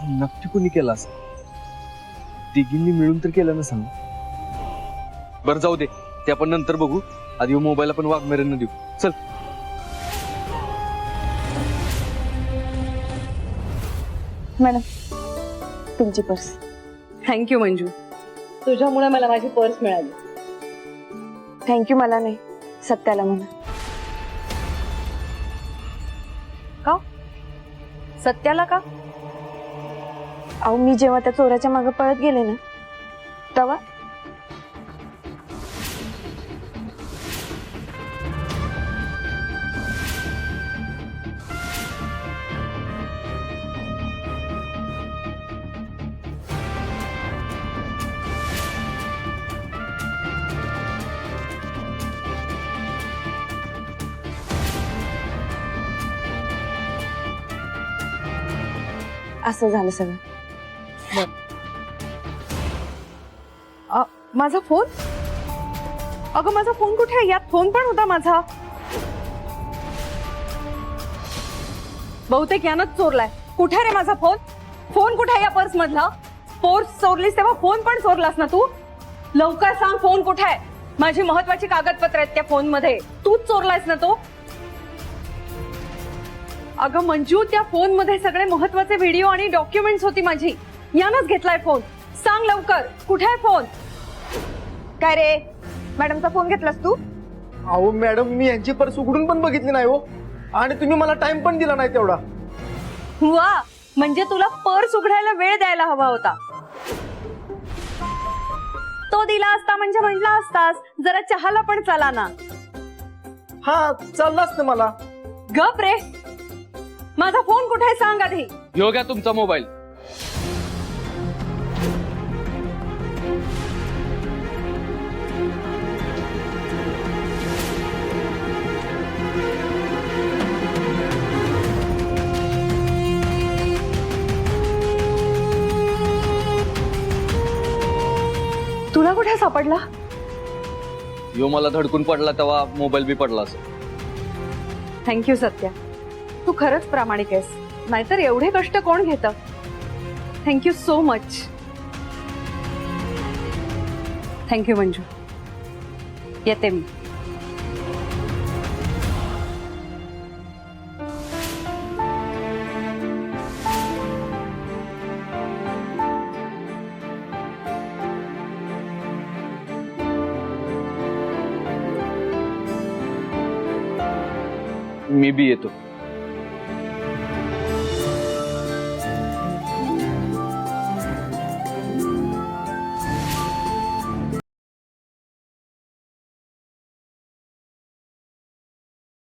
नक्की कुणी केला असं? तिघींनी मिळून तर केलं नसेल ना? बरं जाऊ दे, ते आपण नंतर बघू. आधी मोबाईल आपण वाघमेऱ्यांना देऊ. चल. मॅडम, तुमची पर्स. थँक्यू मंजू, तुझ्यामुळे मला माझी पर्स मिळाली. थँक्यू मला नाही, सत्याला म्हणा. का? सत्याला का? अहो, मी जेव्हा त्या चोराच्या मागे पळत गेले ना तेव्हा असं झालं सगळं. माझा फोन? अगं माझा फोन कुठे आहे? यात फोन पण होता माझा. बहुतेक यानंच चोरलाय. कुठे रे माझा फोन? फोन कुठे या पर्स मधला? पर्स चोरलीस तेव्हा फोन पण चोरलास ना तू? लवकर सांग, फोन कुठे आहे? माझी महत्वाची कागदपत्र आहेत त्या फोन मध्ये. तूच चोरलायस ना तो? अगं मंजू, त्या फोन मध्ये सगळे महत्वाचे व्हिडिओ आणि डॉक्युमेंट्स होती माझी. यानंच घेतलाय फोन. सांग लवकर, कुठे आहे फोन? काय रे, मॅडमचा फोन घेतलास तू? अहो मॅडम, मी यांची पर्स उघडून पण बघितली नाही हो, आणि तुम्ही मला टाइम पण दिला नाही तेवढा. वा, म्हणजे तुला पर्स उघडायला वेळ द्यायला हवा होता. तो दिला असता म्हणजे म्हटला असतास जरा चहाला पण चला ना. हा, चाललाच ना मला. गप रे, माझा फोन कुठे आहे सांग आधी. ह्यो घ्या तुमचा मोबाईल. तुला कुठे सापडला? ह्यो मला धडकून पडला तेव्हा मोबाईल बी पडला असं. थँक्यू सत्या, तू खरंच प्रामाणिक आहेस. नाहीतर एवढे कष्ट कोण घेतं. Thank you so much. Thank you Manju. येते मी. मी बी येतो.